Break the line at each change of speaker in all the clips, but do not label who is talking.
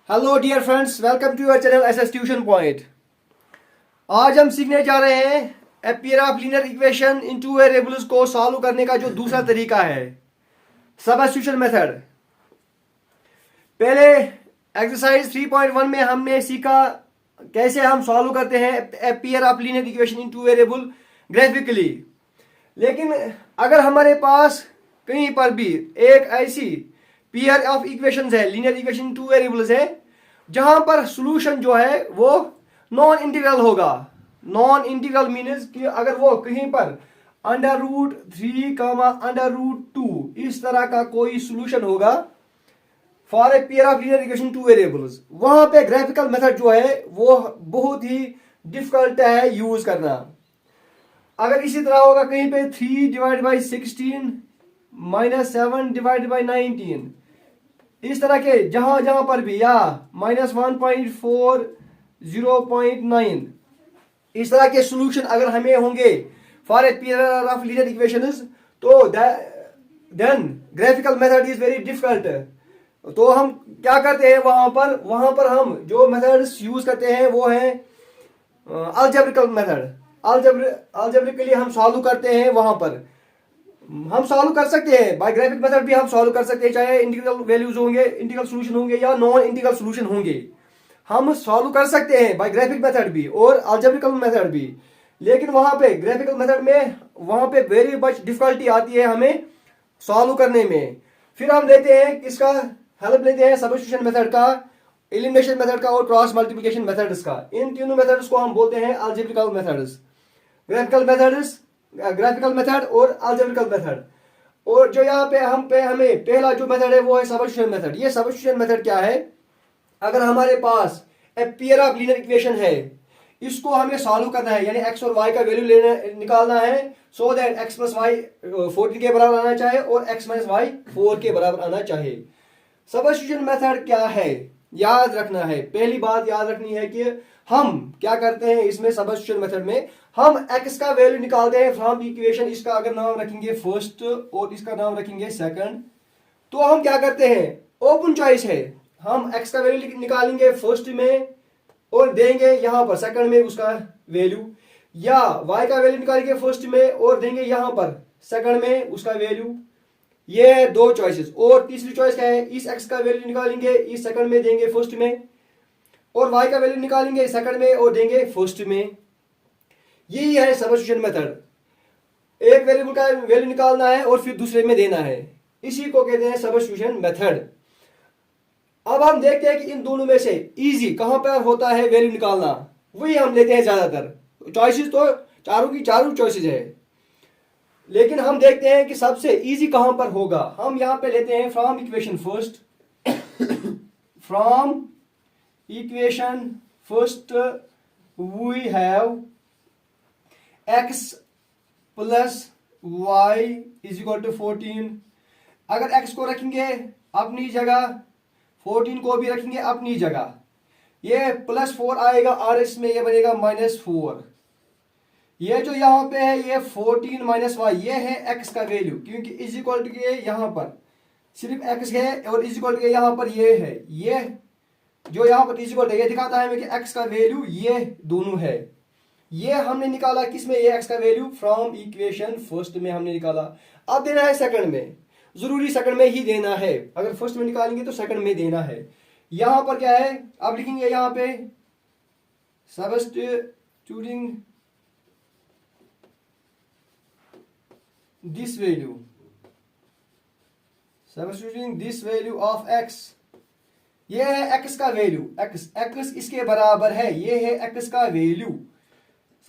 Hello dear friends, welcome to your channel SS tuition point. आज हम सीखने जा रहे हैं a pair of linear equation in two variables को सॉल्व करने का जो दूसरा तरीका है, सबस्टिट्यूशन मेथड। पहले एक्सरसाइज 3.1 में हमने सीखा कैसे हम सॉल्व करते हैं a pair of linear equation in two variable graphically. लेकिन अगर हमारे पास कहीं पर भी एक ऐसी पेयर ऑफ इक्वेशंस है, लीनियर इक्वेशन टू वेरिएबल्स है, जहां पर सॉल्यूशन जो है वो नॉन इंटीग्रल होगा। नॉन इंटीग्रल मीन्स कि अगर वो कहीं पर √3, √2 इस तरह का कोई सॉल्यूशन होगा for a pair of linear equation two variables, वहां पे ग्राफिकल मेथड जो है वो बहुत ही डिफिकल्ट है यूज करना। अगर इसी तरह होगा कहीं पे 3/16 -7/19, इस तरह के जहां जहां पर भी, या -1.4 0.9, इस तरह के सॉल्यूशन अगर हमें होंगे for a pair of linear equations, तो then graphical method is very difficult. तो हम क्या करते हैं वहां पर हम जो मेथड्स यूज करते हैं वो है अलजेब्रिकल मेथड। अलजेब्रिकली हम सॉल्व करते हैं। वहां पर हम सॉल्व कर सकते हैं बाय ग्राफिक मेथड भी हम सॉल्व कर सकते हैं, चाहे इंटीग्रल वैल्यूज होंगे, इंटीग्रल सॉल्यूशन होंगे या नॉन इंटीग्रल सॉल्यूशन होंगे, हम सॉल्व कर सकते हैं बाय ग्राफिक मेथड भी और अलजेब्रिकल मेथड भी। लेकिन वहां पे ग्राफिकल मेथड में वहां पे वेरी मच डिफिकल्टी आती है हमें सॉल्व करने में। फिर हम लेते हैं किसका हेल्प लेते हैं, सबस्टिट्यूशन मेथड का, एलिमिनेशन मेथड का और क्रॉस मल्टीप्लिकेशन मेथड्स का। इन तीनों मेथड्स को हम बोलते हैं अलजेब्रिकल मेथड्स, ग्राफिकल मेथड और अलजेब्रिकल मेथड। और जो यहाँ पे हमें पहला जो मेथड है वो है सबस्टिट्यूशन मेथड। ये सबस्टिट्यूशन मेथड क्या है, अगर हमारे पास a pair of linear equation है, इसको हमें सॉल्व करना है, यानी एक्स और वाई का वैल्यू निकालना है, so that x plus y 14 के बराबर आना चाहिए और एक्स माइनस वाई 4 के बराबर आना चाहिए। सबस्टिट्यूशन मेथड क्या है याद रखना है, पहली बात याद रखनी है कि हम क्या करते हैं इसमें सबस्टिट्यूशन मेथड में, हम x का वैल्यू निकालते हैं फ्रॉम इक्वेशन। इसका अगर नाम रखेंगे फर्स्ट और इसका नाम रखेंगे सेकंड, तो हम क्या करते हैं, ओपन चॉइस है, हम x का वैल्यू निकालेंगे फर्स्ट में और देंगे यहां पर सेकंड में उसका वैल्यू, या y का वैल्यू निकालेंगे फर्स्ट में और देंगे यहां पर सेकंड में उसका वैल्यू। ये दो चॉइसेस। और तीसरी चॉइस क्या है, इस x का वैल्यू निकालेंगे, इस सेकंड में देंगे फर्स्ट में, और y का वैल्यू निकालेंगे सेकंड में और देंगे फर्स्ट में। यही है सबस्टिट्यूशन मेथड। एक वेरिएबल का वैल्यू निकालना है और फिर दूसरे में देना है, इसी को कहते हैं सबस्टिट्यूशन मेथड। अब हम देखते हैं कि इन दोनों में से इजी कहां पर होता है वैल्यू निकालना, वही हम लेते हैं ज्यादातर। चॉइसेस तो चारों की चारों चॉइसेस है, लेकिन हम देखते हैं कि सबसे इजी कहां पर होगा। हम यहां पे लेते हैं from equation first, from equation first we have x plus y is equal to 14। अगर x को रखेंगे अपनी जगह, 14 को भी रखेंगे अपनी जगह, ये +4 आएगा और इसमें ये बनेगा -4। ये जो यहाँ पे है ये 14 - y, ये है x का वैल्यू, क्योंकि इज इक्वल टू के यहाँ पर सिर्फ x है और इज इक्वल टू के यहाँ पर ये है। ये जो यहाँ पर इज इक्वल टू ये दिखाता है हमें कि x का वैल्यू ये दोनों है। ये हमने निकाला किसमें, ये x का वैल्यू फ्रॉम इक्वेशन फर्स्ट में हमने निकाला। अब देना है सेकंड में, जरूरी सेकंड में ही देना है, अगर फर्स्ट में निकालेंगे तो सेकंड में देना है। यहां पर क्या है, अब लिखेंगे यहां पे substituting this value, substituting this value of x, ये है x का वैल्यू, x इसके बराबर है, ये है x का वैल्यू।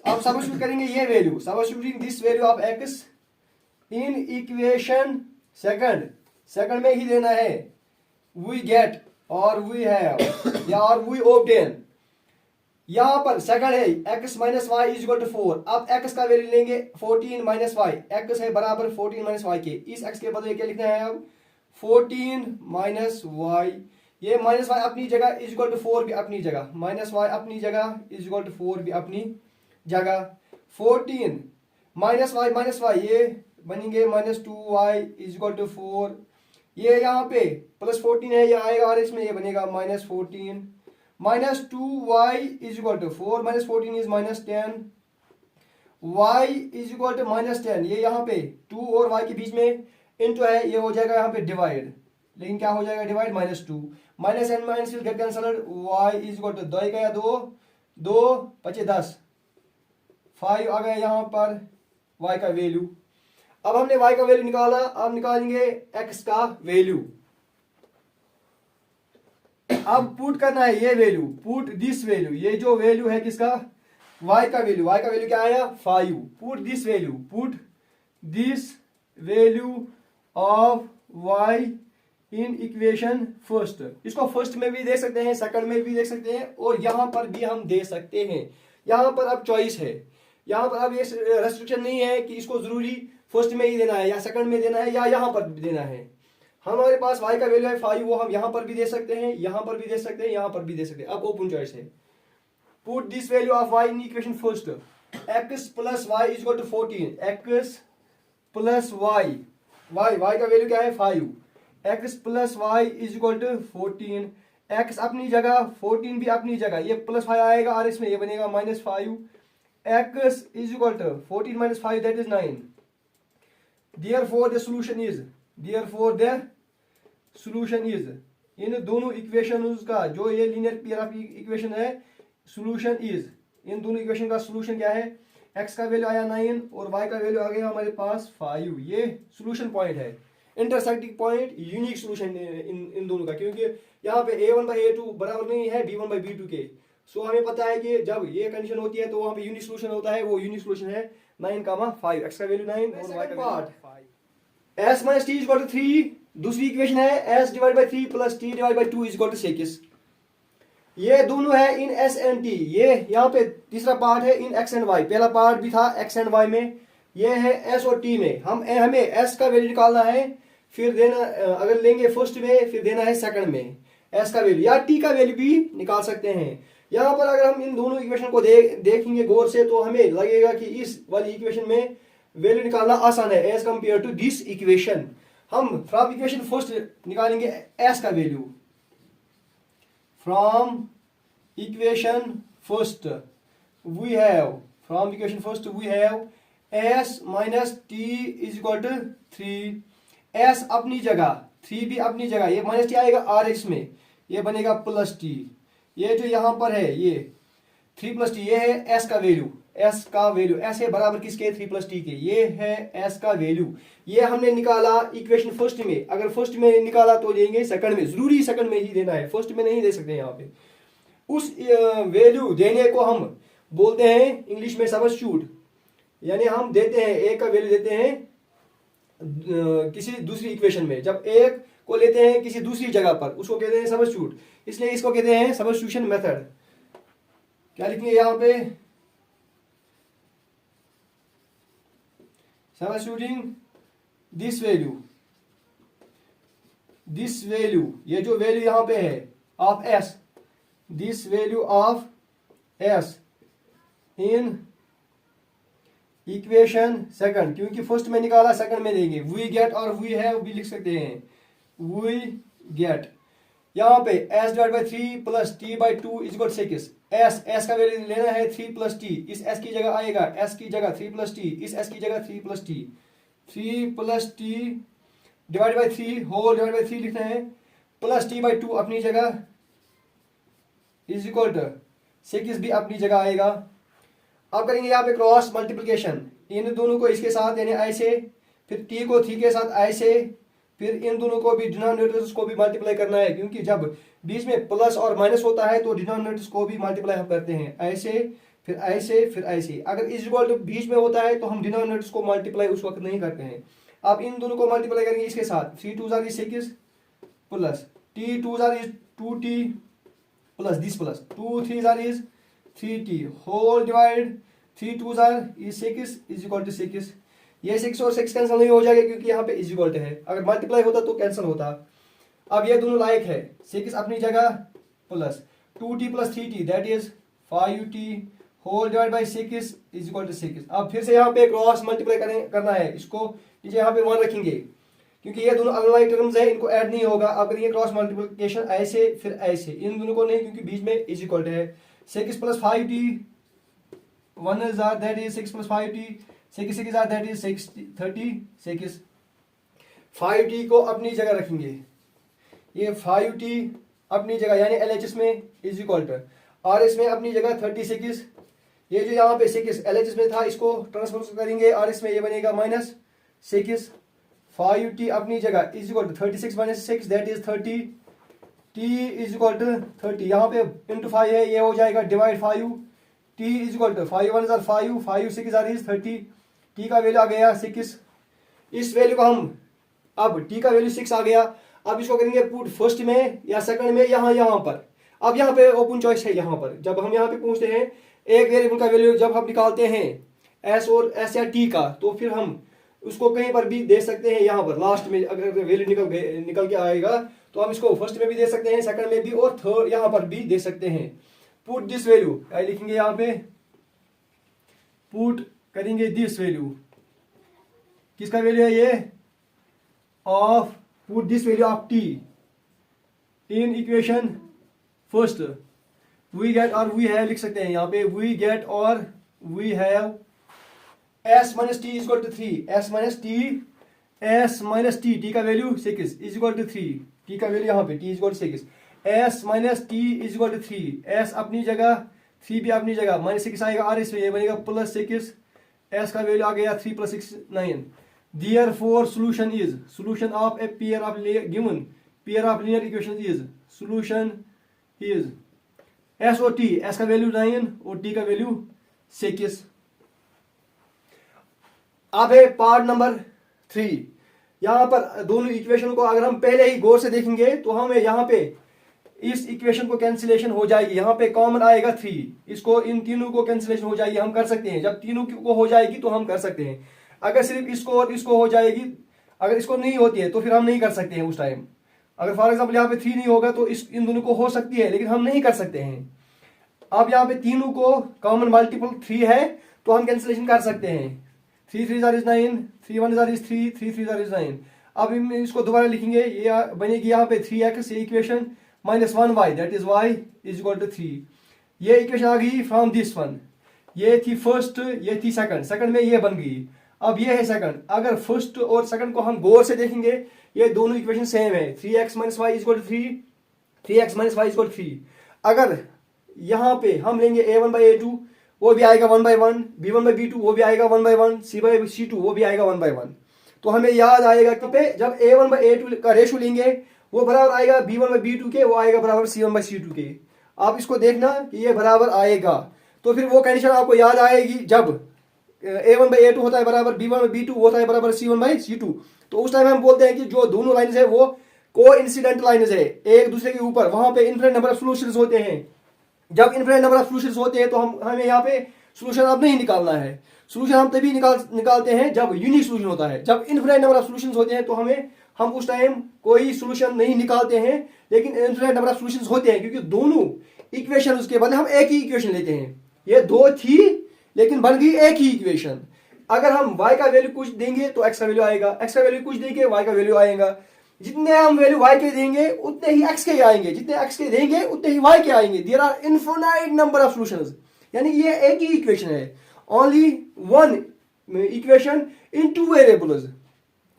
अब सबस्टिट्यूट करेंगे ये value, substituting this value of x in equation second में ही देना है, वी गेट और वी हैव या और वी ऑब्टेन। यहां पर सेकंड है x minus y is equal to 4। अब x का वैल्यू लेंगे 14 - y, x है बराबर 14 - y के, इस x के बदले क्या लिखना है, अब 14 - y, ये -y अपनी जगह इज इक्वल टू 4 भी अपनी जगह, -y अपनी जगह इज इक्वल टू 4 भी अपनी जगह। 14 - y ये बनेंगे -2y इज इक्वल टू 4, ये यहाँ पे प्लस 14 है, ये आएगा और इसमें ये बनेगा minus 14, minus 2y is equal to 4 minus 14 is minus 10, y is equal to minus 10, ये यहाँ पे 2 और y के बीच में इनटू है, ये हो जाएगा यहाँ पे डिवाइड, लेकिन क्या हो जाएगा divide, minus 2, minus and minus will get cancelled, y is equal to 2 गया 2, 2 पचे 10, 5 आ गया यहाँ पर y का वैल्यू। अब हमने y का वैल्यू निकाला, अब निकालेंगे x का वैल्यू। अब पुट करना है ये वैल्यू, पुट दिस वैल्यू, ये जो वैल्यू है किसका, y का वैल्यू, y का वैल्यू क्या आया 5, put this value, put this value of y in equation first. इसको फर्स्ट में भी दे सकते हैं, सेकंड में भी दे सकते हैं, और यहां पर भी हम दे सकते हैं। यहां पर अब चॉइस है, यहां पर अब ये रेस्ट्रिक्शन नहीं है कि इसको जरूरी फर्स्ट में ही देना है या सेकंड में देना है या यहां पर भी देना है। हमारे पास y का वैल्यू है 5, वो हम यहां पर भी दे सकते हैं, यहां पर भी दे सकते हैं, यहां पर भी दे सकते हैं। अब ओपन चॉइस है, put this value of y in equation first, x plus y is equal to 14, x plus y, y का वैल्यू क्या है 5, x plus y is equal to 14, x अपनी जगह 14 भी अपनी जगह, ये प्लस 5 आएगा और इसमें ये बनेगा minus 5, x is equal to 14 minus 5 that is 9, therefore the solution is, therefore the solution is, इन दोनों इक्वेशंस का जो ये लीनियर पेयर ऑफ इक्वेशन है, सॉल्यूशन इज, इन दोनों इक्वेशन का सॉल्यूशन क्या है, x का वैल्यू आया 9 और y का वैल्यू आ गया हमारे पास 5, ये सॉल्यूशन पॉइंट है, intersecting point, unique solution in दोनों का, क्योंकि यहाँ पे a1/a2 बराबर नहीं है b1/b2 के। सो हमें पता है कि जब ये कंडीशन होती है तो वहां पे यूनिक सॉल्यूशन होता है, वो यूनिक सॉल्यूशन है 9, 5, x का वैल्यू 9 और y का value 5। s minus t is equal to 3, दूसरी इक्वेशन है s divide by 3 plus t divide by 2 is equal to 6। ये दोनों है इन s एंड t, ये यहाँ पे तीसरा पार्ट है इन x एंड y, पहला पार्ट भी था x एंड y में, ये है s और t में। हमें s का वैल्यू निकालना है, फिर देना, अगर लेंगे फर्स्ट में फिर देना है सेकंड में s का वैल्यू, या t का वैल्यू भी निकाल सकते हैं। यहाँ पर अगर हम इन दोनों इक्वेशन को देखेंगे गौर से तो हमें लगेगा कि इस वाली इक्वेशन में वैल्यू निकालना आसान है as compare to this equation. हम फ्रॉम इक्वेशन फर्स्ट निकालेंगे s का value, from equation first we have, from equation first we have s minus t is equal to 3, s अपनी जगह 3 भी अपनी जगह, ये माइनस टी आएगा r x में, ये बनेगा प्लस t, ये जो यहाँ पर है ये 3 प्लस टी, ये है s का वैल्यू, s का वैल्यू, s है बराबर किसके 3 प्लस टी के, ये है s का वैल्यू। ये हमने निकाला इक्वेशन फर्स्ट में, अगर फर्स्ट में निकाला तो देंगे सेकंड में, जरूरी सेकंड में ही देना है, फर्स्ट में नहीं दे सकते यहाँ पे। उस वैल्यू देने को हम बोलते हैं इंग्लिश में सब्स्टिट्यूट, यानी हम देते हैं एक का वैल्यू देते हैं किसी दूसरी इक्वेशन में, जब एक को लेते हैं किसी दूसरी जगह पर उसको कहते हैं सब्स्टिट्यूट, इसलिए इसको कहते हैं सब्स्टिट्यूशन मेथड। क्या लिखेंगे यहाँ पे, सब्स्टिट्यूटिंग दिस वैल्यू, ये जो वैल्यू यहाँ पे है of s, this value of s in equation second, क्योंकि फर्स्ट में निकाला सेकंड में देंगे, वी गेट और वी हैव भी लिख सकते हैं, वी गेट यहाँ पे s divide by 3 plus t by 2 is equal 6, s का वैल्यू लेना है 3 प्लस टी, इस s की जगह आएगा s की जगह 3 प्लस टी, इस s की जगह 3 plus t, 3 plus t divide by 3 whole divide by 3 लिखना है, प्लस टी बाई 2 अपनी जगह इज इक्वल टू 6 भी अपनी जगह आएगा। अब करेंगे यहाँ पे क्रॉस मल्टीप्लिकेशन, इन दोनों को इसके साथ यानी ऐसे, फिर t को 3 के साथ ऐसे, फिर इन दोनों को भी डिनोमिनेटर्स को भी मल्टीप्लाई करना है, क्योंकि जब बीच में प्लस और माइनस होता है तो डिनोमिनेटर्स को भी मल्टीप्लाई हम करते हैं, ऐसे फिर ऐसे फिर ऐसे। अगर इज इक्वल टू बीच में होता है तो हम डिनोमिनेटर्स को मल्टीप्लाई उस वक्त नहीं करते हैं। अब इन दोनों को मल्टीप्लाई करेंगे इसके साथ, 3 2 is 6 plus t 2 is 2t plus this plus 2 3 is 3t whole divide 3 2 is 6 is equal to 6। ये 6 और 6 कैंसिल नहीं हो जाएगा क्योंकि यहाँ पे इज इक्वल टू है, अगर मल्टीप्लाई होता तो कैंसिल होता। अब ये दोनों लायक है, 6 अपनी जगह plus 2t plus 3t that is 5t whole divide by 6 is equal to 6। अब फिर से यहाँ पे क्रॉस मल्टीप्लाई करना है, इसको नीचे यहाँ पे 1 रखेंगे, क्योंकि ये दोनों अलग अलग टर्म्स है, इनको ऐड नहीं होगा। आप करेंगे क्रॉस मल्टीप्लिकेशन ऐसे फिर ऐसे, इन दोनों को नहीं, क्योंकि बीच में इज इक्वल टू है 6 + 5t 1 is that is 6 + 5t 6 is that is 6 36 5t को अपनी जगह रखेंगे, ये 5t अपनी जगह यानी LHS में इज इक्वल टू और इसमें अपनी जगह 36, ये जो यहाँ पे 6 LHS में था इसको ट्रांसफर करेंगे और इसमें ये बनेगा -6 5t अपनी जगह is equal to 36 - 6 that is 30 t is equal to 30, यहाँ पे इंटू 5 है, ये हो जाएगा divide 5 t is equal to 5 1 = 5 5 6 is 30, t का वैल्यू आ गया 6। इस वैल्यू को हम अब t का वैल्यू 6 आ गया, अब इसको करेंगे पुट फर्स्ट में या सेकंड में, यहाँ पर। अब यहाँ पे ओपन चॉइस है, यहाँ पर जब हम यहाँ पे पूछते हैं एक वेरिएबल का वैल्यू जब हम निकालते हैं s और s या t का, तो फिर हम उसको कहीं पर भी दे सकते हैं। यहाँ पर लास्ट में अगर वैल्यू निकल के आएगा तो हम इसको फर्स्ट में भी दे सकते हैं, सेकंड में भी और थर्ड यहाँ पर भी दे सकते हैं। पुट दिस वैल्यू क्या लिखेंगे यहाँ पे, पुट करेंगे दिस वैल्यू, किसका वैल्यू है ये, of put this value of t in equation first, we get और वी हैव लिख सकते हैं यहाँ पे, वी गेट और we have s - t is equal to 3 s - t का value 6 is equal to 3, t का वैल्यू यहाँ पे t is equal to 6 s - t is equal to 3 s अपनी जगह 3 भी अपनी जगह -6 आएगा और इसमें ये बनेगा +6, s का वैल्यू आ गया 3 + 6 9। Therefore solution is, solution of a pair of given pair of linear equations is, solution is s और t, s का वैल्यू 9 और t का वैल्यू 6। अब है पार्ट नंबर 3, यहाँ पर दोनों इक्वेशन को अगर हम पहले ही गौर से देखेंगे तो हमें यहाँ पे इस इक्वेशन को कैंसिलेशन हो जाएगी, यहाँ पे कॉमन आएगा 3, इसको इन तीनों को कैंसिलेशन हो जाएगी, हम कर सकते हैं। जब तीनों को हो जाएगी तो हम कर सकते हैं, अगर सिर्फ इसको और इसको हो जाएगी, अगर इसको नहीं होती है तो फिर हम नहीं कर सकते हैं उस टाइम। अगर फॉर एग्जाम्पल यहाँ पे 3 नहीं होगा तो इन दोनों को हो सकती है, लेकिन हम नहीं कर सकते हैं। अब यहाँ पे तीनों को कॉमन मल्टीपल 3 है तो हम कैंसिलेशन कर सकते हैं, 3 3 is 9 3 1 is 3 3 3 is 9। अब इसको दोबारा लिखेंगे, ये बनेगी यहाँ पे 3x ये equation -1y that is y is equal to 3, ये इक्वेशन आ गई फ्रॉम दिस वन, ये थी फर्स्ट ये थी सेकंड में ये बन गई। अब ये है सेकंड, अगर फर्स्ट और सेकंड को हम गौर से देखेंगे ये दोनों इक्वेशन सेम है, 3x - y is equal to 3 3x - y is equal to 3। अगर यहाँ पे हम लेंगे a1/a2 वो भी आएगा 1/1, b1/b2 वो भी आएगा 1/1, c/c2 वो भी आएगा 1/1, तो हमें याद आएगा कि पे जब a1/a2 का रेशो लेंगे वो बराबर आएगा b1/b2 के, वो आएगा बराबर c1/c2 के। आप इसको देखना कि ये बराबर आएगा, तो फिर वो कंडीशन आपको याद आएगी जब a1/a2 होता है बराबर b1/b2 होता है बराबर c1/c2, तो उस टाइम हम बोलते हैं कि जो दोनों लाइन्स है वो कोइंसिडेंट लाइन्स है एक दूसरे के ऊपर, वहां पे इनफिनिट नंबर ऑफ सॉल्यूशंस होते हैं। जब इनफिनिट नंबर ऑफ सॉल्यूशंस होते हैं तो हमें यहाँ पे सॉल्यूशन अब नहीं निकालना है, सॉल्यूशन हम तभी निकालते हैं जब यूनिक सॉल्यूशन होता है। जब इनफिनिट नंबर ऑफ सॉल्यूशंस होते हैं तो हम उस टाइम कोई सॉल्यूशन नहीं निकालते हैं, लेकिन इनफिनिट नंबर ऑफ सॉल्यूशंस होते हैं क्योंकि दोनों इक्वेशन उसके बदले हम एक ही इक्वेशन लेते हैं। ये दो थी लेकिन बन गई एक ही इक्वेशन। अगर हम y का वैल्यू कुछ देंगे तो x का वैल्यू आएगा, x का वैल्यू कुछ देंगे y का वैल्यू आएगा। जितने हम वैल्यू y के देंगे उतने ही x के आएंगे, जितने x के देंगे उतने ही y के आएंगे। There are infinite number of solutions, यानी ये एक ही इक्वेशन है, only one equation in two variables.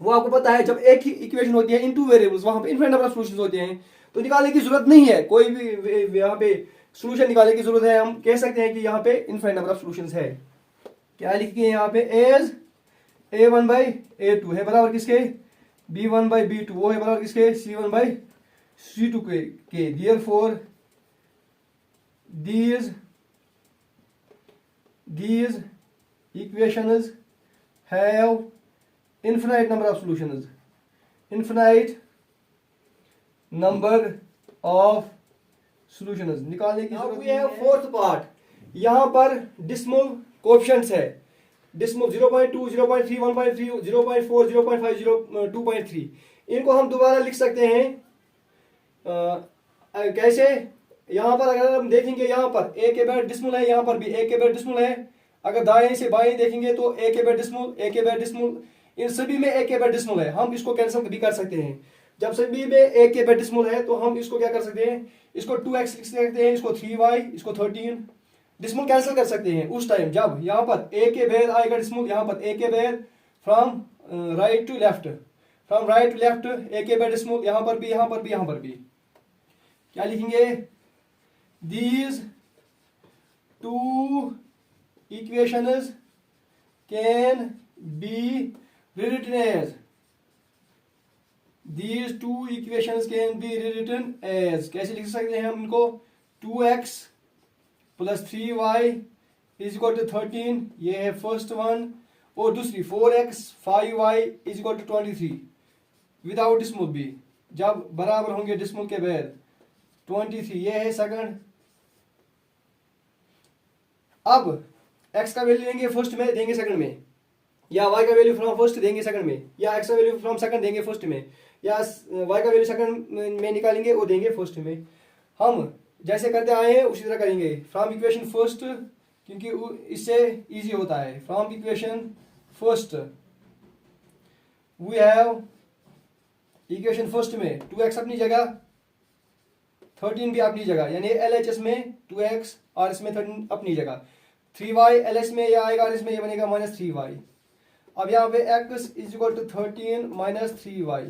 वो आपको पता है जब एक ही इक्वेशन होती है इन टू वेरिएबल्स वहां पे इनफिनाइट नंबर ऑफ सॉल्यूशंस होते हैं, तो निकालने की जरूरत नहीं है, कोई भी यहाँ पे सॉल्यूशन निकालने की जरूरत है। हम कह सकते हैं कि यहाँ पे इनफिनाइट नंबर ऑफ सॉल्यूशंस है। क्या लिखिए यहाँ पे एज a1/a2 है बराबर किसके b1/b2, वो है बराबर किसके c1/c2 के। Therefore these equations have infinite number of solutions, infinite number of solutions निकालने की जरूरत है। फोर्थ पार्ट, यहाँ पर डिस्मल कोएफिशिएंट्स है, डिस्मल 0.2 0.3 1.3 0.4 0.5 2.3, इनको हम दोबारा लिख सकते हैं कैसे। यहाँ पर अगर हम देखेंगे यहाँ पर a के बाद डिस्मल है, यहाँ पर भी a के बाद डिस्मल है। अगर दाएं से बाएं देखेंगे तो a के बाद डिस्मल a के बाद डिस्मल, इन सभी में a के बाद डिसमल है, हम इसको कैंसिल भी कर सकते हैं। जब सभी में a के बाद डिसमल है तो हम इसको क्या कर सकते हैं, इसको 2x लिख सकते हैं, इसको 3y, इसको 13, डिसमल कैंसिल कर सकते हैं उस टाइम जब यहाँ पर a के बाद आएगा डिसमल, यहाँ पर a के बाद from right to left, from right to left a के बाद डिसमल, यहाँ पर भी, यहाँ पर भी, यहाँ पर भी। क्या लिखेंगे, these two equations can be rewritten as, these two equations can be rewritten as, कैसे लिख सकते हैं हम इनको, 2x plus 3y is equal to 13, ये है फर्स्ट वन, और दूसरी 4x 5y is equal to 23 without decimal भी, जब बराबर होंगे डिसमल के बाद 23, ये है सेकंड। अब x का वैल्यू लेंगे फर्स्ट में, देंगे सेकंड में, या y का वैल्यू फ्रॉम फर्स्ट देंगे सेकंड में, या x का वैल्यू फ्रॉम सेकंड देंगे फर्स्ट में, या y का वैल्यू सेकंड में निकालेंगे और देंगे फर्स्ट में। हम जैसे करते आए हैं उसी तरह करेंगे, फ्रॉम इक्वेशन फर्स्ट, क्योंकि इससे इजी होता है। From equation first we have, equation first में 2x अपनी जगह, 13 भी अपनी जगह, यानी LHS में 2x और इसमें 13 अपनी जगह, 3y LS में यह आएगा और इसमें यह बनेगा -3y। अब यहाँ पे x is equal to 13 minus 3y,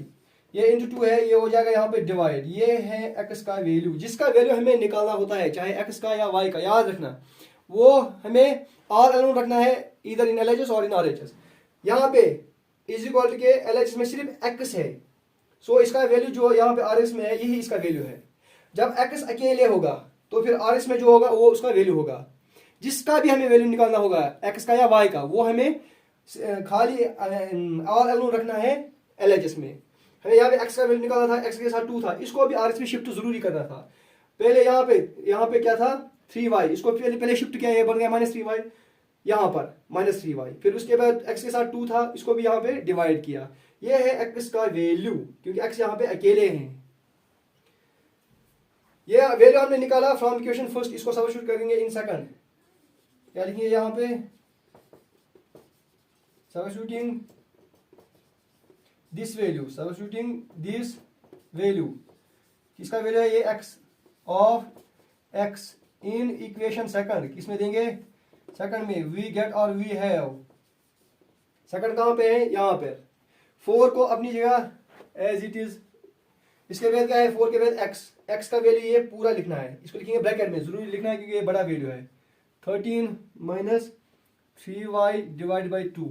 ये इंटू 2 है, ये हो जाएगा यहाँ पे डिवाइड, ये है x का वैल्यू, जिसका वैल्यू हमें निकालना होता है, चाहे x का या y का, याद रखना वो हमें r अलोन रखना है, इधर इन LHS और इन RHS। यहाँ पे इज इक्वल के LHS में सिर्फ x है, सो इसका वैल्यू जो यहाँ पे RS में है यही इसका वैल्यू है। जब x अकेले होगा तो फिर RS में जो होगा वो उसका वैल्यू होगा, जिसका भी हमें वैल्यू निकालना होगा x का या y का, वो हमें खाली r अलोन रखना है LHS में। हमें यहाँ पे x का वैल्यू निकालना था, x के साथ 2 था, इसको भी RS में शिफ्ट जरूरी करना था। पहले यहाँ पे क्या था 3y, इसको पहले शिफ्ट किया, ये बन गया -3y, यहाँ पर -3y, फिर उसके बाद x के साथ 2 था, इसको भी यहाँ पे डिवाइड किया, ये है x का वैल्यू, क्योंकि x यहाँ पे अकेले हैं। ये वैल्यू हमने निकाला फ्रॉम इक्वेशन फर्स्ट, इसको सब्स्टिट्यूट करेंगे इन सेकंड, क्या लिखेंगे यहाँ पे, substituting this value, substituting this value, किसका वैल्यू है ये x of x in equation second, किसमें देंगे सेकंड में, वी गेट और वी हैव, सेकंड कहाँ पे है यहाँ पे, 4 को अपनी जगह एज इट इज, इसके बाद क्या है 4 के बाद x का वैल्यू ये पूरा लिखना है, इसको लिखेंगे ब्रैकेट में, जरूरी लिखना है क्योंकि ये बड़ा वैल्यू है, 13 माइनस 3y डिवाइड बाई 2,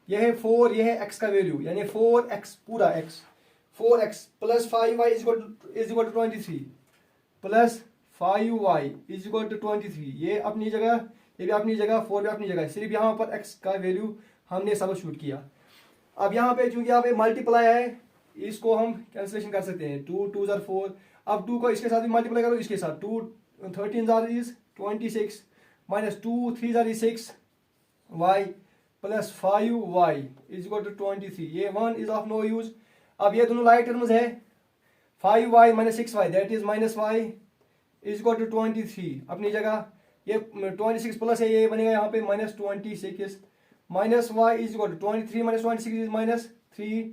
यह है 4, यह है x का वैल्यू, यानी 4x पूरा x, 4x plus 5y is equal to 23 plus 5y is equal to 23, ये अपनी जगह, ये भी अपनी जगह, 4 भी अपनी जगह, सिर्फ यहाँ पर x का वैल्यू हमने सब्स्टिट्यूट किया। अब यहाँ पे चूंकि यहाँ पे मल्टीप्लाई है, इसको हम कैंसिलेशन कर सकते हैं, 2 2 जार 4, अब 2 को इसके साथ भी मल्टीप्लाई करो, इसके साथ 2 13 जार इज 26 माइनस 2 3 जार is 6 y plus 5y is equal to 23, ये 1 इज ऑफ नो यूज। अब ये दोनों लाइक टर्म्स है, 5y minus 6y that is minus y is equal to 23 अपनी जगह, ये 26 प्लस है, ये बनेगा यहाँ पे -26 minus y is equal to 23 minus 26 is -3,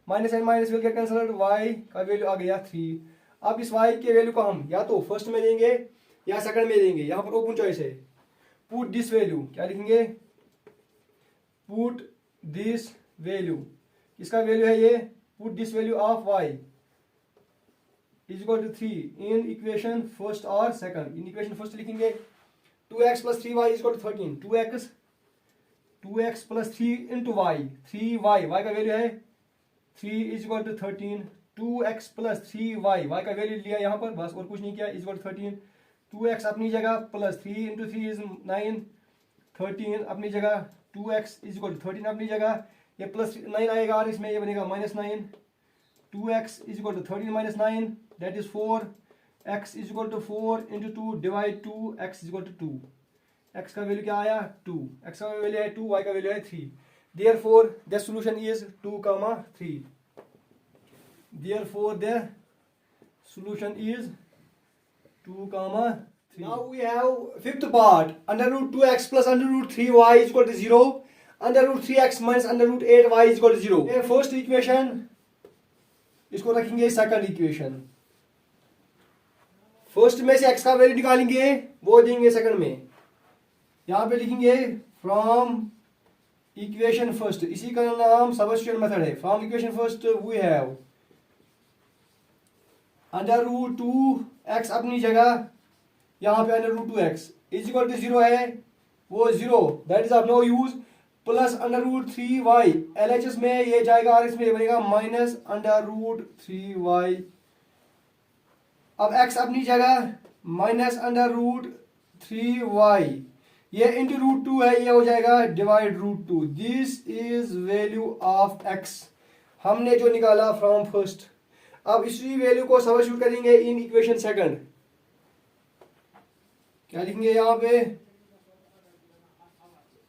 minus and minus will get cancelled, y का वैल्यू आ गया 3। अब इस y के वैल्यू को हम या तो फर्स्ट में देंगे या सेकंड में देंगे, यहाँ पर ओपन चॉइस है, पुट दिस वैल्यू, क्या लिखेंगे, पुट दिस वैल्यू, इसका वैल्यू है ये, put this value of y is equal to 3 in equation first और सेकंड। इन इक्वेशन फर्स्ट लिखेंगे 2x plus 3y is equal to 13, 2x plus 3 into y, 3y, y का value है 3 is equal to 13, 2x plus 3y, y का value लिया यहाँ पर बस और कुछ नहीं किया, इज इक्वल टू 13, 2x अपनी जगह प्लस 3 इंटू 3 इज 9, 13 अपनी जगह, 2x इज इक्वल टू 13 अपनी जगह, ये प्लस 9 आएगा और इसमें ये बनेगा -9, 2x is equal to 13 minus 9 that is 4, x is equal to 4 into 2 divide 2, x is equal to 2, x का वैल्यू क्या आया 2, x का वैल्यू है 2, y का वैल्यू है 3, therefore the solution is 2,3, therefore the solution is 2,3. Now we have fifth part, under root 2x plus under root 3y is equal to 0. Under root 3x minus under root 8y is equal to 0। ये first equation, इसको रखेंगे second equation. First में से x का value निकालेंगे, वो देंगे second में। यहां पे लिखेंगे फ्रॉम इक्वेशन फर्स्ट, इसी का नाम सबस्टिट्यूशन मेथड है। From equation first we have under root 2x अपनी जगह, यहां पे under root 2x is equal to 0 है, वो 0 that is of no use, plus under root 3y LHS में ये जाएगा और इसमें बनेगा माइनस अंडर रूट 3y। अब x अपनी जगह माइनस अंडर रूट 3y, ये इंटू रूट 2 है, ये हो जाएगा divide root 2। This is value of x, हमने जो निकाला फ्रॉम फर्स्ट। अब इसी वैल्यू को सब्स्टिट्यूट करेंगे इन इक्वेशन सेकंड। क्या लिखेंगे यहां पे,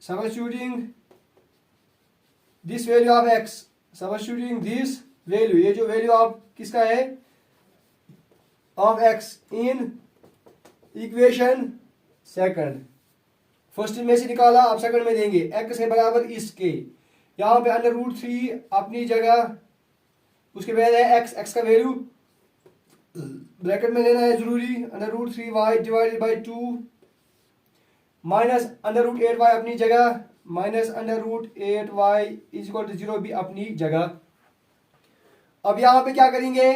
substituting this value of x, substituting this value, ये जो वैल्यू ऑफ किसका है of x in equation second. First में से निकाला, अब सेकंड में देंगे x के बराबर इसके, यहां पे अंडर रूट 3 अपनी जगह, उसके बाद है x का वैल्यू ब्रैकेट में लेना है जरूरी, under root 3y divided by 2 minus under root 8y अपनी जगह, minus under root 8y is equal to 0 भी अपनी जगह। अब यहां पे क्या करेंगे,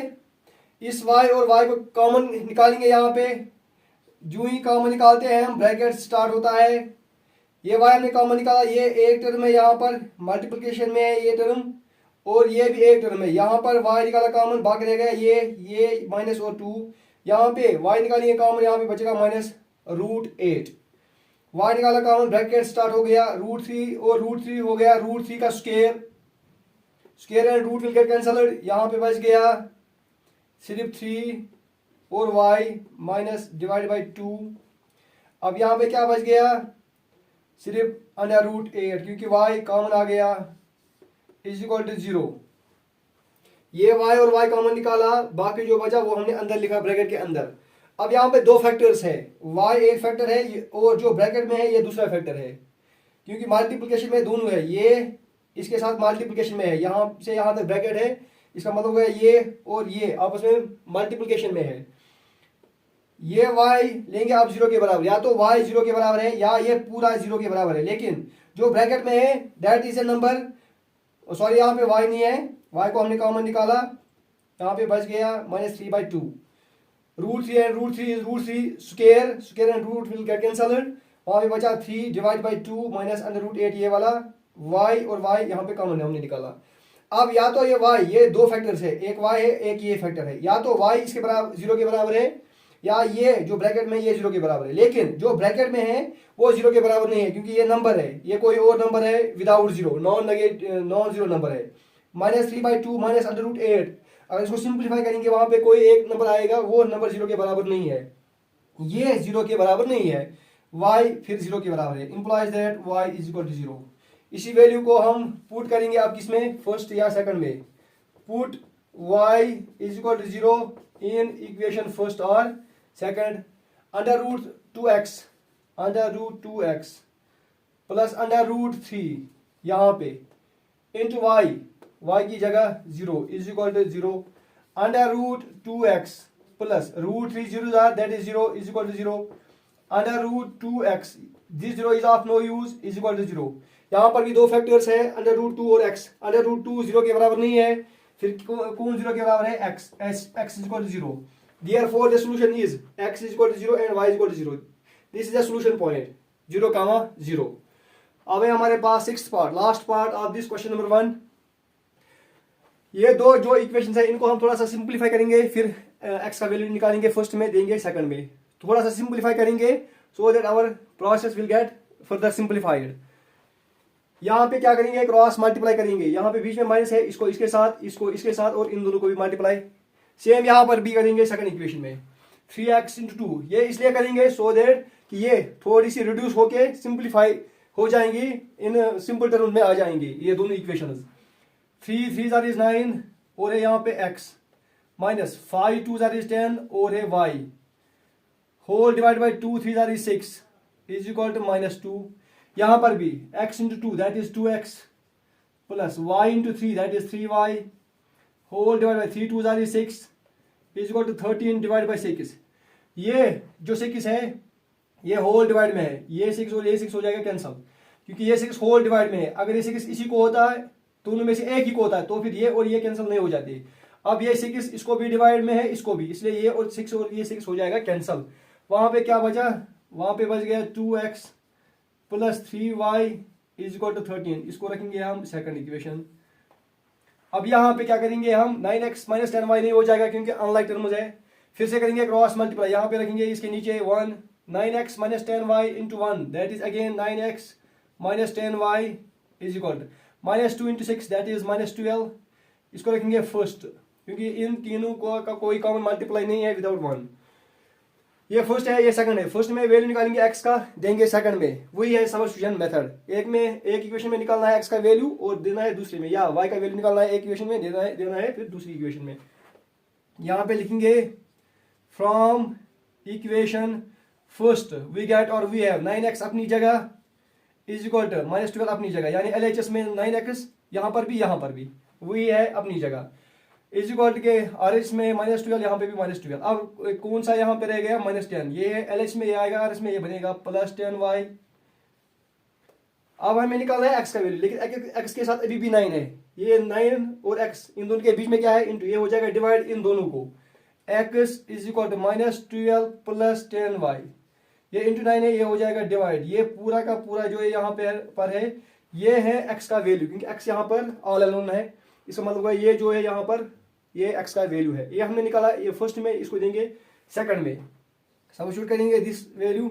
इस y और y को कॉमन निकालेंगे। यहां पे जो ही कॉमन निकालते हैं हम, ब्रैकेट स्टार्ट होता है, ये y हमने कॉमन निकाला, ये एक टर्म है, यहाँ पर मल्टीप्लिकेशन में है ये टर्म, और ये भी एक टर्म है, यहाँ पर y निकाला कॉमन, बाकी रह गया ये माइनस और 2, यहाँ पे y निकालेंगे कॉमन, यहाँ पे बचेगा माइनस रूट 8, y निकाला कॉमन, ब्रैकेट स्टार्ट हो गया, रूट 3 और रूट 3 हो गया रूट 3 का square and root will get cancelled, यहाँ पे बच गया सिर्फ 3 और y माइनस डिवाइड बाई 2। अब यहाँ पे क्या बच गया, सिर्फ अंडर रूट 8, क्योंकि y कॉमन आ गया इज इक्वल टू 0। ये y और y कॉमन निकाला, बाकी जो बचा वो हमने अंदर लिखा ब्रैकेट के अंदर। अब यहाँ पे दो फैक्टर्स है, y एक फैक्टर है और जो ब्रैकेट में है ये दूसरा फैक्टर है, क्योंकि मल्टीप्लिकेशन में दोनों है, ये इसके साथ मल्टीप्लिकेशन में है, यहाँ से यहाँ तक ब्रैकेट है, इसका मतलब है ये और ये आपस में मल्टीप्लिकेशन में है। ये y लेंगे आप 0 के बराबर, या तो y 0 के बराबर है या ये पूरा 0 के बराबर है, लेकिन जो ब्रैकेट में है that is a number, sorry यहाँ पे y नहीं है, y को हमने कॉमन निकाला, यहाँ पे बच गया minus 3/2, root 3 and root 3 is root 3 square and root will get cancelled, वहां पे बचा 3 divide by 2 minus under root 8, ये वाला y और y यहाँ पे कॉमन है हमने निकाला। अब या तो ये y, ये दो फैक्टर्स है, एक y है एक ये फैक्टर है, या तो y इसके बराबर 0 के बराबर है, या ये जो ब्रैकेट में ये 0 के बराबर है, लेकिन जो ब्रैकेट में है वो 0 के बराबर नहीं है, क्योंकि ये नंबर है, ये कोई और नंबर है विदाउट 0, नॉन जीरो नंबर है, माइनस 3/2 माइनस अंडर रूट 8। अगर इसको सिंप्लीफाई करेंगे वहां पे कोई एक नंबर आएगा, वो नंबर 0 के बराबर नहीं है, ये 0 के बराबर नहीं है, y फिर 0 के बराबर है, implies that y is equal to 0। इसी वैल्यू को हम पुट करेंगे आप किसमें, फर्स्ट या सेकंड में, put y is equal to 0 in equation first और second, under root 2x plus under root 3 यहाँ पे इंटू y की जगह 0 is equal to 0, under root 2x plus root 3 0 that is 0 is equal to 0, under root 2x this 0 is of no use is equal to 0। यहाँ पर भी दो factors है, under root 2 और x, अंडर रूट 2 0 के बराबर नहीं है, फिर कौन 0 के बराबर है, x is equal to 0। Therefore, the solution is x is equal to 0 and y is equal to 0. This is the solution point 0, 0। अब है हमारे पास sixth part, last part of this question number 1। ये दो जो इक्वेशंस है इनको हम थोड़ा सा सिंप्लीफाई करेंगे, फिर x का वैल्यू निकालेंगे, फर्स्ट में देंगे सेकंड में, थोड़ा सा सिंप्लीफाई करेंगे so that our process will get further simplified. यहाँ पे क्या करेंगे, क्रॉस मल्टीप्लाई करेंगे, यहाँ पे बीच में माइनस है, इसको इसके साथ, इसको इसके साथ, और इन दोनों को भी मल्टीप्लाई सेम यहाँ पर भी करेंगे सेकंड इक्वेशन में। 3x इंटू 2 ये इसलिए करेंगे सो दैट कि ये थोड़ी सी रिड्यूस होके सिंप्लीफाई हो जाएंगी, इन सिंपल टर्म में आ जाएंगी ये दोनों इक्वेशंस। 3 जार इज 9 और है यहाँ पे x माइनस 5 2 जार इज 10 और है y होल डिवाइड बाई 2 3 जार इज 6 इज इक्वल टू -2। यहाँ पर भी x into 2 that is 2x plus y into 3 that is 3y whole divide by 3 2 जार 6 is equal to 13 divide by 6। ये जो 6 है ये होल डिवाइड में है, ये 6 और ये 6 हो जाएगा कैंसल, क्योंकि ये 6 होल डिवाइड में है। अगर ये 6 इसी को होता है, दोनों में से एक ही को होता है, तो फिर ये और ये कैंसिल नहीं हो जाती। अब ये 6 इसको भी डिवाइड में है, इसको भी, इसलिए ये और 6 और ये 6 हो जाएगा कैंसिल। वहां पे क्या बचा, वहां पे बच गया 2x plus 3y is equal to 13। इसको रखेंगे हम सेकंड इक्वेशन। अब यहाँ पे क्या करेंगे हम, 9x माइनस 10y नहीं हो जाएगा क्योंकि अनलाइक टर्म्स है, फिर से करेंगे क्रॉस मल्टीप्लाई। यहाँ पे रखेंगे इसके नीचे 1 9x minus 10y into 1 that is again 9x minus 10y is equal to minus 2 into 6 that is minus 12। इसको रखेंगे फर्स्ट, क्योंकि इन तीनों का कोई कॉमन मल्टीप्लाई नहीं है विदाउट 1। ये फर्स्ट है, ये सेकंड है। फर्स्ट में वैल्यू निकालेंगे x का, देंगे सेकंड में, वही है सबस्टिट्यूशन मेथड। एक इक्वेशन में निकालना है x का वैल्यू और देना है दूसरे में, या y का वैल्यू निकालना है एक इक्वेशन में, देना है फिर दूसरी इक्वेशन में। यहाँ पे लिखेंगे from equation first we get और वी हैव 9x अपनी जगह इज इक्वल टू माइनस 12 अपनी जगह, यानी LHS में 9x यहाँ पर भी वही है अपनी जगह, इज इक्वल के RHS में माइनस 12, यहाँ पे भी माइनस 12। अब कौन सा यहाँ पे रह गया, माइनस 10। ये LH में ये आएगा, RHS में ये बनेगा प्लस 10y। अब हमें निकालना है x का वैल्यू, लेकिन x के साथ अभी भी 9 है। ये 9 और x इन दोनों के बीच में क्या है, इंटू, ये हो जाएगा डिवाइड इन दोनों को। x is equal to minus 12 plus 10y, ये इंटू 9 है, ये हो जाएगा डिवाइड। ये पूरा का पूरा जो यहाँ पर है ये है x का वैल्यू, क्योंकि x यहाँ पर ऑल अलोन है, इसका मतलब ये जो है यहाँ पर ये x का वैल्यू है। ये हमने निकाला, ये फर्स्ट में, इसको देंगे सेकंड में। सब्स्टिट्यूट करेंगे this value,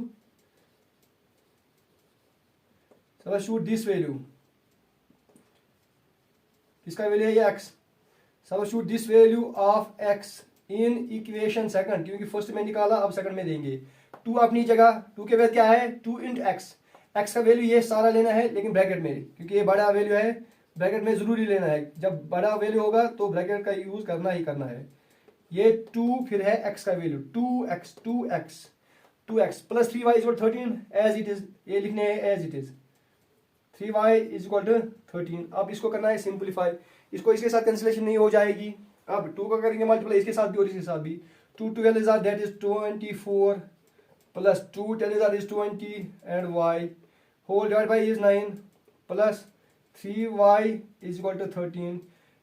substitute this value, इसका वैल्यू है ये x। Substitute this value of x in equation second, क्योंकि फर्स्ट में निकाला, अब सेकंड में देंगे। 2 अपनी जगह, 2 के बाद क्या है 2 इंटू एक्स। एक्स का वैल्यू ये सारा लेना है लेकिन ब्रैकेट में, क्योंकि ये बड़ा वैल्यू है, ब्रैकेट में जरूरी लेना है। जब बड़ा वैल्यू होगा तो ब्रैकेट का यूज करना ही करना है। ये 2 फिर है x का value 2x plus 3y is 13 as it is, ये लिखने है as it is. 3y is equal to 13। अब इसको करना है सिंप्लीफाई, इसको इसके साथ कैंसिलेशन नहीं हो जाएगी। अब 2 का करेंगे मल्टीप्लाई इसके साथ भी और इसके साथ भी। 2 12 is that is 24 plus 2 10 is 20 and y whole divide by is 9 plus 3y is equal to 13।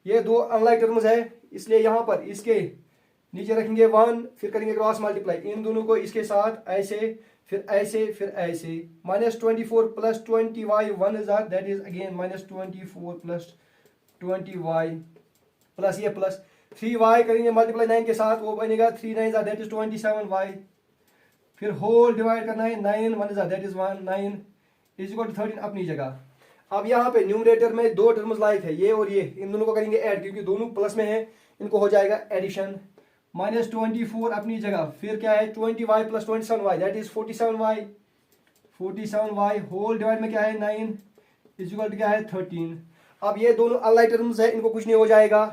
ये दो अनलाइक टर्म्स है, इसलिए यहाँ पर इसके नीचे रखेंगे 1, फिर करेंगे क्रॉस मल्टीप्लाई इन दोनों को इसके साथ, ऐसे फिर ऐसे फिर ऐसे। Minus 24 plus 20y 1 is that is again minus 24 plus 20y plus ये प्लस 3y करेंगे मल्टीप्लाई 9 के साथ, वो बनेगा 3 9 दैट इज 27y। फिर होल डिवाइड करना है 9 1 is that is 1 9 is equal to 13 अपनी जगह। अब यहाँ पे न्यूमरेटर में दो टर्म्स लाइक है, ये और ये, इन दोनों को करेंगे ऐड, क्योंकि दोनों प्लस में है, इनको हो जाएगा एडिशन। माइनस 24 अपनी जगह, फिर क्या है 20y plus 27y that is 47y whole divide में क्या है 9 इज इक्वल टू क्या है 13। अब ये दोनों अनलाइक टर्म्स है, इनको कुछ नहीं हो जाएगा।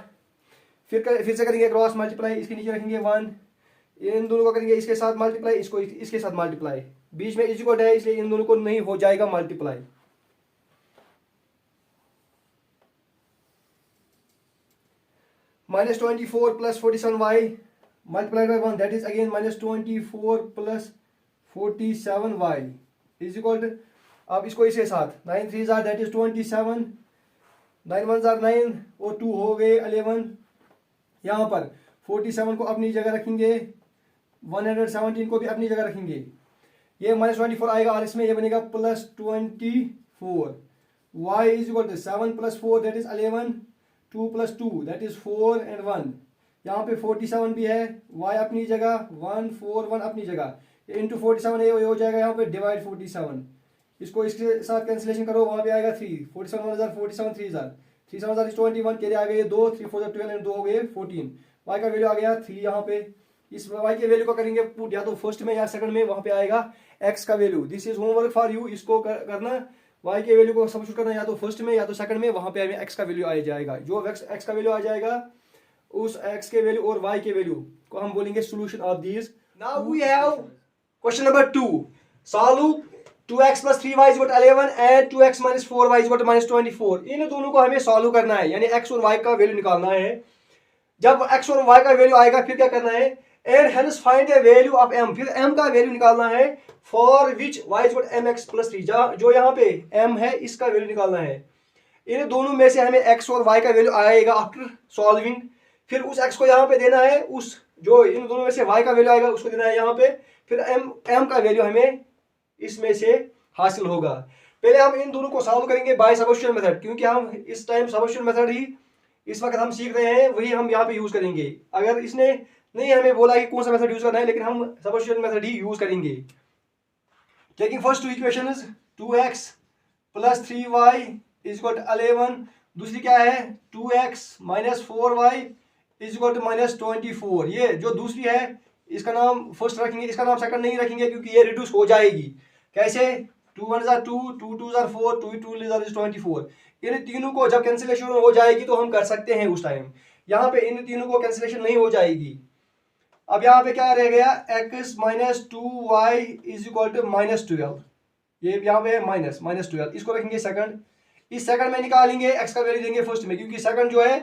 फिर से करेंगे क्रॉस मल्टीप्लाई, इसके नीचे रखेंगे 1, इन दोनों को करेंगे इसके साथ मल्टीप्लाई, इसको इसके साथ मल्टीप्लाई, बीच में इज इक्वल है इसलिए इन दोनों को नहीं हो जाएगा multiply. Minus 24 plus 47y multiplied by 1 that is again minus 24 plus 47y is equal to, अब इसको इसके साथ 9 3 जार दैट इज 27, 9 1 जार 9 और 2 हो गए 11। यहाँ पर 47 को अपनी जगह रखेंगे, 117 को भी अपनी जगह रखेंगे। ये माइनस 24 आएगा और इसमें ये बनेगा plus 24। y is equal to 7 plus 4 that is 11, 2 plus 2 that is 4 and 1। यहाँ पे 47 भी है, y अपनी जगह 1 4 1 अपनी जगह, इंटू 47 ये हो जाएगा यहाँ पे डिवाइड 47। इसको इसके साथ कैंसिलेशन करो, वहाँ पे आएगा 3, 47 1 हजार 47 3 हजार 3 7 हजार 21, के आ गए 2 3 4 12 एंड 2 हो गए 14। y का वैल्यू आ गया 3। यहाँ पे इस y के वैल्यू को करेंगे पुट या तो फर्स्ट में या सेकंड में, वहाँ पे आएगा x का value. This is homework for you, इसको करना, y के वैल्यू को सब्स्टिट्यूट करना या तो फर्स्ट में या तो सेकंड में, वहाँ पे हमें x का वैल्यू आ जाएगा। जो x का वैल्यू आ जाएगा उस x के वैल्यू और y के वैल्यू को हम बोलेंगे solution of these. Now we have question number 2, solve 2x plus 3y is 11 and 2x minus 4y is -24। इन दोनों को हमें सॉल्व करना है, यानी x और y का वैल्यू निकालना है। जब x और y का वैल्यू आएगा फिर क्या करना है, and hence find the value of m, फिर m का वैल्यू निकालना है for which y is mx plus 3, जो यहाँ पे m है इसका वैल्यू निकालना है। इन दोनों में से हमें x और y का वैल्यू आएगा आफ्टर सॉल्विंग, फिर उस x को यहाँ पे देना है, उस जो इन दोनों में से y का वैल्यू आएगा उसको देना है यहाँ पे, फिर m का वैल्यू हमें इसमें से हासिल होगा। पहले हम इन दोनों को सॉल्व करेंगे बाय सबस्टिट्यूशन मेथड, क्योंकि हम इस टाइम सबस्टिट्यूशन मेथड ही इस वक्त हम सीख रहे हैं, वही हम यहाँ पे यूज करेंगे। अगर इसने नहीं हमें बोला कि कौन सा मेथड यूज करना है, लेकिन हम सबस्टिट्यूशन मेथड ही यूज करेंगे। Taking first two equations 2x plus 3y is equal to 11, दूसरी क्या है 2x minus 4y is equal to -24। ये जो दूसरी है इसका नाम फर्स्ट रखेंगे, इसका नाम सेकंड नहीं रखेंगे क्योंकि ये रिड्यूस हो जाएगी। कैसे, 2 1 2, 2 2 4, 2 2 is 24। इन तीनों को जब कैंसिलेशन हो जाएगी तो हम कर सकते हैं उस टाइम, यहाँ पे इन तीनों को कैंसिलेशन नहीं हो जाएगी। अब यहाँ पे क्या रह गया, x minus 2y is equal to -12, ये यहाँ पे -12, इसको रखेंगे सेकंड। इस सेकंड में निकालेंगे x का वैल्यू देंगे फर्स्ट में, क्योंकि सेकंड जो है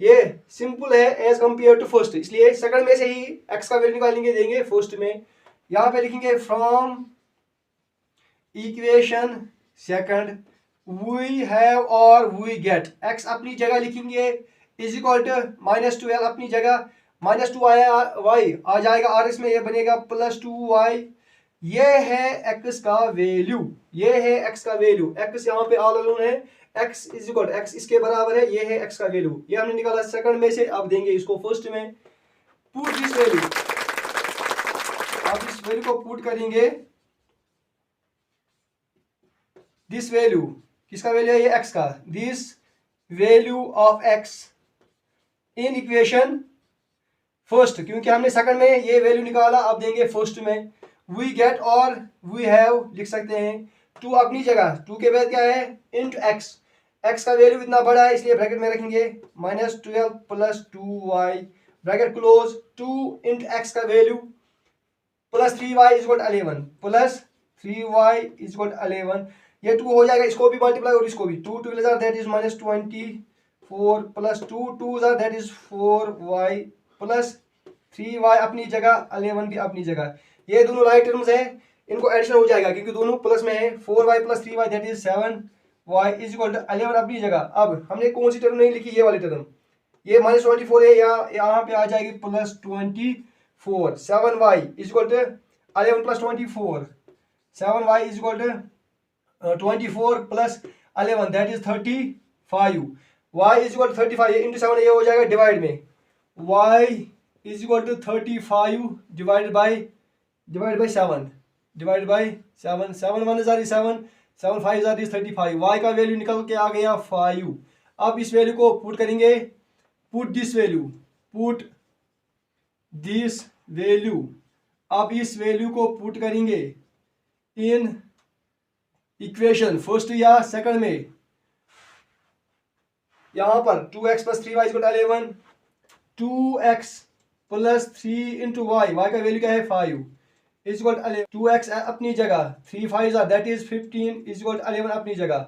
ये सिंपल है एज कंपेयर टू फर्स्ट, इसलिए सेकंड में से ही x का वैल्यू निकालेंगे देंगे फर्स्ट में। यहाँ पे लिखेंगे from equation second we have और वी गेट, x अपनी जगह लिखेंगे इज इक्वल टू -12 अपनी जगह, -2 आया y आ जाएगा और इसमें ये बनेगा +2y। ये है x का वैल्यू, ये है x का वैल्यू, x यहाँ पे ऑल अलोन है, x इज इक्वल x इसके बराबर है, ये है x का वैल्यू, ये हमने निकाला सेकंड में से। अब देंगे इसको फर्स्ट में, पुट दिस वैल्यू, अब इस वैल्यू को पुट करेंगे, दिस वैल्यू किसका वैल्यू है, ये x का, this value of x in equation first, क्योंकि हमने सेकंड में ये वैल्यू निकाला, अब देंगे फर्स्ट में। वी गेट और वी हैव लिख सकते हैं, 2 अपनी जगह, 2 के बाद क्या है इंटू x, x का वैल्यू इतना बड़ा है इसलिए ब्रैकेट में रखेंगे -12 plus 2y bracket close, 2 into x का value plus 3y is equal 11, plus 3y is equal 11, ये 2 हो जाएगा, इसको भी मल्टीप्लाई और इसको भी, 2 2 that is -24 plus 2 2 that is 4y plus 3y अपनी जगह 11 भी अपनी जगह। ये दोनों राइट टर्म्स है, इनको एडिशन हो जाएगा क्योंकि दोनों प्लस में है, 4y plus 3y that is 7y is equal to 11 अपनी जगह। अब हमने कौन सी टर्म नहीं लिखी, ये वाली टर्म, ये -24 है, यहाँ पे आ जाएगी +24, 7y is equal to 11 plus 24, 7y is equal to 24 plus 11 that is 35, y is equal to 35, ये इंटू 7 ये हो जाएगा डिवाइड में, y is equal to 35 divided by 7, divide by 7, 7 1 is 7, 7 5 is 35, y का वैल्यू निकल के आ गया 5। अब इस वैल्यू को पुट करेंगे, put this value, put this value, अब इस वैल्यू को पुट करेंगे इन इक्वेशन फर्स्ट या सेकंड में। यहां पर 2x plus 3y is equal to 11, 2x plus 3 into y, y का वैल्यू क्या है 5 इज इक्वल टू 2x अपनी जगह, 3 5 that is 15 is equal to 11 अपनी जगह,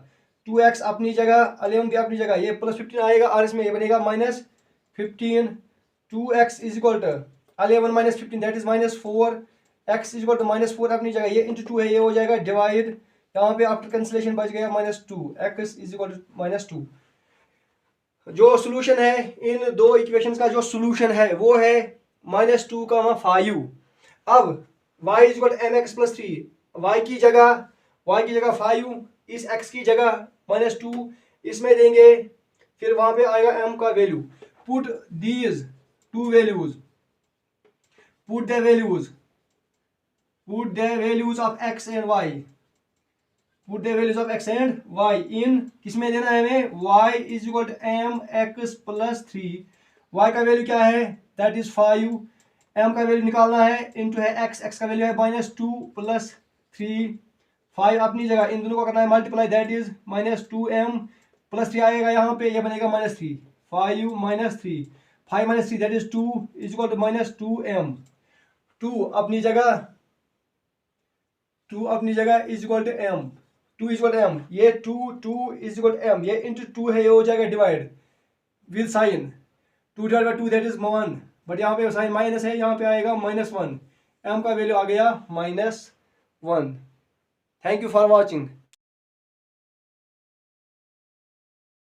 2x अपनी जगह 11 भी अपनी जगह, ये प्लस 15 आएगा और इसमें ये बनेगा -15, 2x is equal to 11 minus 15 that is -4, x is equal to -4 अपनी जगह, ये इंटू 2 है, ये हो जाएगा डिवाइड, यहाँ पे आफ्टर कैंसिलेशन बच गया -2, x इज इक्वल टू -2। जो सोल्यूशन है इन दो इक्वेशंस का, जो सोल्यूशन है वो है -2 का 5। अब y is equal to mx plus 3, y की जगह 5, इस x की जगह -2 इसमें देंगे, फिर वहां पे आएगा m का value, put these two values, put the values of x and y, put the values of x and y in, किसमें देना है हमें, y is equal to mx plus 3, y का वैल्यू क्या है दैट इज 5, m का value निकालना है, इनटू है x का वैल्यू है -2 प्लस 3, 5 अपनी जगह, इन दोनों को करना है multiply that is -2m plus 3 आएगा यहाँ पे, ये बनेगा -3, 5 -3, 5 -3 that is 2 is equal to -2m, 2 अपनी जगह 2 अपनी जगह is equal to m, 2 is equal to m, ये 2 इज इक्वल टू एम, ये इंटू 2 है, ये हो जाएगा divide with sign, 2 divide by 2 that is 1, but यहाँ पे साइन माइनस है, यहाँ पे आएगा -1, एम का वैल्यू आ गया -1। Thank you for watching.